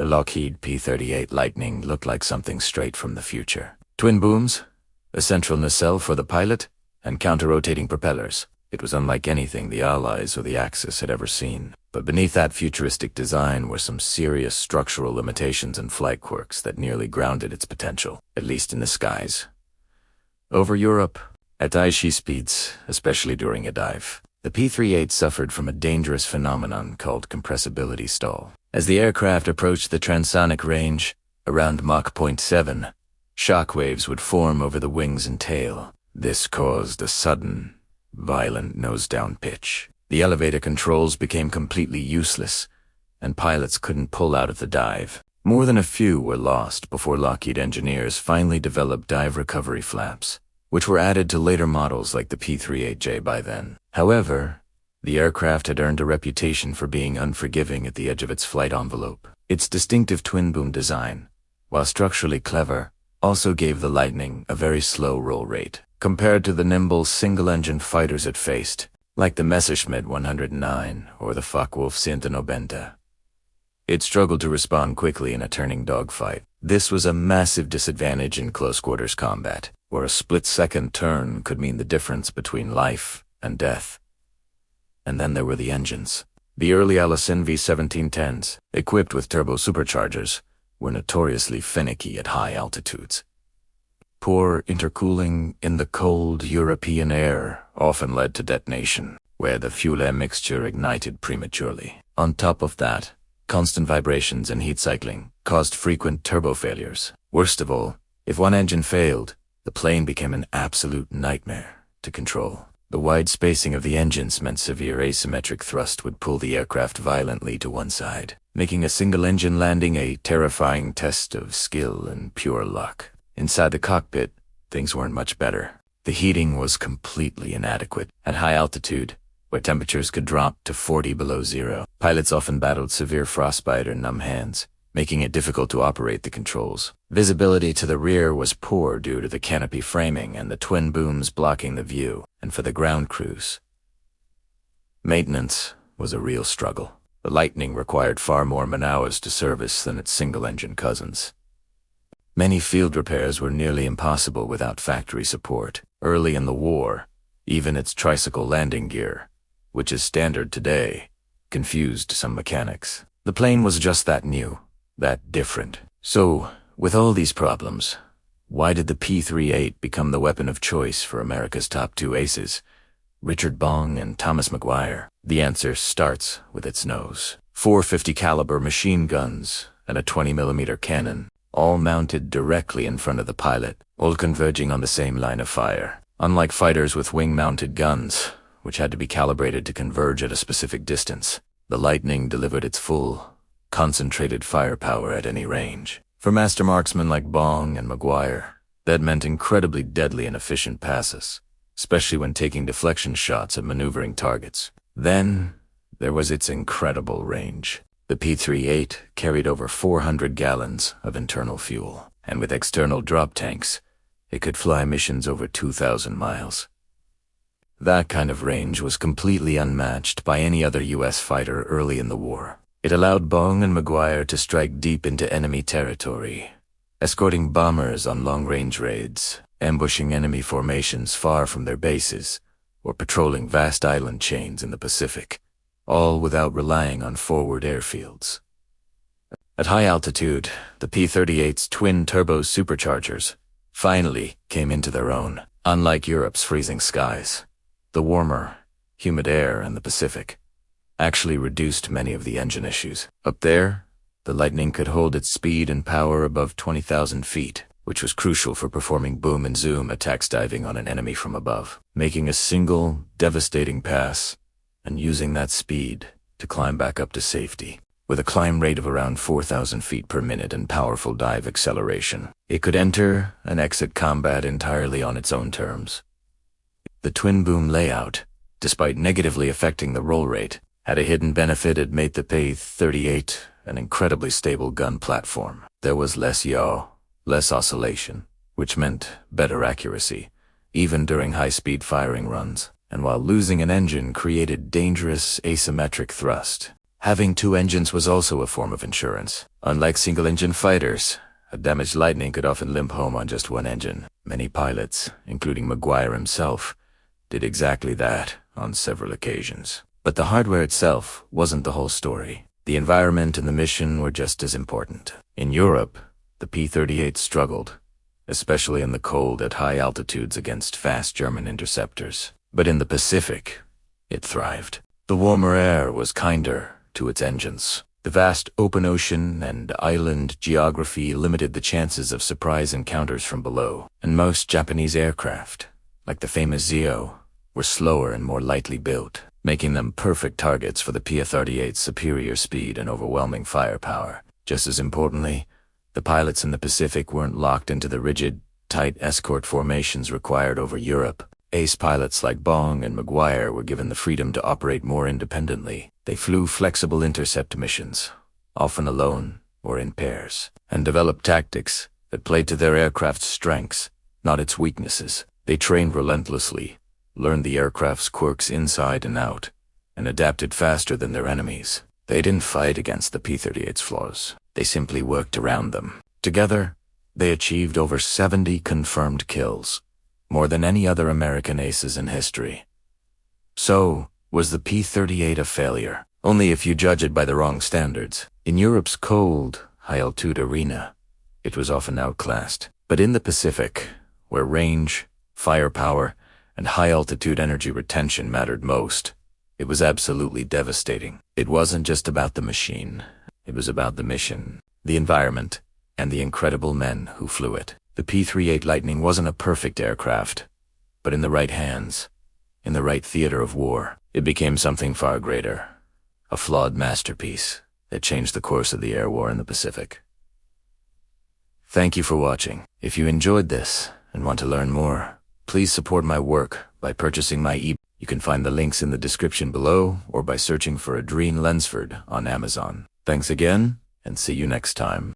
The Lockheed P-38 Lightning looked like something straight from the future. Twin booms, a central nacelle for the pilot, and counter-rotating propellers. It was unlike anything the Allies or the Axis had ever seen. But beneath that futuristic design were some serious structural limitations and flight quirks that nearly grounded its potential, at least in the skies. Over Europe, at icy speeds, especially during a dive, the P-38 suffered from a dangerous phenomenon called compressibility stall. As the aircraft approached the transonic range, around Mach 0.7, shock waves would form over the wings and tail. This caused a sudden, violent nose-down pitch. The elevator controls became completely useless, and pilots couldn't pull out of the dive. More than a few were lost before Lockheed engineers finally developed dive recovery flaps, which were added to later models like the P-38J by then. However, the aircraft had earned a reputation for being unforgiving at the edge of its flight envelope. Its distinctive twin-boom design, while structurally clever, also gave the Lightning a very slow roll rate, compared to the nimble single-engine fighters it faced, like the Messerschmitt 109 or the Focke-Wulf 190. It struggled to respond quickly in a turning dogfight. This was a massive disadvantage in close-quarters combat, where a split-second turn could mean the difference between life and death. And then there were the engines. The early Allison V-1710s, equipped with turbo superchargers, were notoriously finicky at high altitudes. Poor intercooling in the cold European air often led to detonation, where the fuel-air mixture ignited prematurely. On top of that, constant vibrations and heat cycling caused frequent turbo failures. Worst of all, if one engine failed, the plane became an absolute nightmare to control. The wide spacing of the engines meant severe asymmetric thrust would pull the aircraft violently to one side, making a single-engine landing a terrifying test of skill and pure luck. Inside the cockpit, things weren't much better. The heating was completely inadequate. At high altitude, where temperatures could drop to 40 below zero, pilots often battled severe frostbite or numb hands, making it difficult to operate the controls. Visibility to the rear was poor due to the canopy framing and the twin booms blocking the view, and for the ground crews, maintenance was a real struggle. The Lightning required far more man-hours to service than its single-engine cousins. Many field repairs were nearly impossible without factory support. Early in the war, even its tricycle landing gear, which is standard today, confused some mechanics. The plane was just that new, that different. So, with all these problems, why did the P-38 become the weapon of choice for America's top two aces, Richard Bong and Thomas McGuire? The answer starts with its nose. 450 caliber machine guns and a 20mm cannon, all mounted directly in front of the pilot, all converging on the same line of fire. Unlike fighters with wing-mounted guns, which had to be calibrated to converge at a specific distance, the Lightning delivered its full, concentrated firepower at any range. For master marksmen like Bong and McGuire, that meant incredibly deadly and efficient passes, especially when taking deflection shots at maneuvering targets. Then, there was its incredible range. The P-38 carried over 400 gallons of internal fuel, and with external drop tanks, it could fly missions over 2,000 miles. That kind of range was completely unmatched by any other U.S. fighter early in the war. It allowed Bong and McGuire to strike deep into enemy territory, escorting bombers on long-range raids, ambushing enemy formations far from their bases, or patrolling vast island chains in the Pacific, all without relying on forward airfields. At high altitude, the P-38's twin-turbo superchargers finally came into their own. Unlike Europe's freezing skies, the warmer, humid air in the Pacific actually reduced many of the engine issues. Up there, the Lightning could hold its speed and power above 20,000 feet, which was crucial for performing boom and zoom attacks diving on an enemy from above, making a single, devastating pass and using that speed to climb back up to safety. With a climb rate of around 4,000 feet per minute and powerful dive acceleration, it could enter and exit combat entirely on its own terms. The twin-boom layout, despite negatively affecting the roll rate, had a hidden benefit. It made the P-38 an incredibly stable gun platform. There was less yaw, less oscillation, which meant better accuracy, even during high-speed firing runs. And while losing an engine created dangerous asymmetric thrust, Having two engines was also a form of insurance. Unlike single-engine fighters, a damaged Lightning could often limp home on just one engine. Many pilots, including Maguire himself, did exactly that on several occasions. But the hardware itself wasn't the whole story. The environment and the mission were just as important. In Europe, the P-38 struggled, especially in the cold at high altitudes against fast German interceptors. But in the Pacific, it thrived. The warmer air was kinder to its engines. The vast open ocean and island geography limited the chances of surprise encounters from below, and most Japanese aircraft, like the famous Zio, were slower and more lightly built, making them perfect targets for the P-38's superior speed and overwhelming firepower. Just as importantly, the pilots in the Pacific weren't locked into the rigid, tight escort formations required over Europe. Ace pilots like Bong and Maguire were given the freedom to operate more independently. They flew flexible intercept missions, often alone or in pairs, and developed tactics that played to their aircraft's strengths, not its weaknesses. They trained relentlessly, learned the aircraft's quirks inside and out, and adapted faster than their enemies. They didn't fight against the P-38's flaws. They simply worked around them. Together, they achieved over 70 confirmed kills, more than any other American aces in history. So, was the P-38 a failure? Only if you judge it by the wrong standards. In Europe's cold, high-altitude arena, it was often outclassed. But in the Pacific, where range, firepower, and high-altitude energy retention mattered most, it was absolutely devastating. It wasn't just about the machine. It was about the mission, the environment, and the incredible men who flew it. The P-38 Lightning wasn't a perfect aircraft, but in the right hands, in the right theater of war, it became something far greater, a flawed masterpiece that changed the course of the air war in the Pacific. Thank you for watching. If you enjoyed this and want to learn more, please support my work by purchasing my ebook. You can find the links in the description below or by searching for Adrien Lensford on Amazon. Thanks again, and see you next time.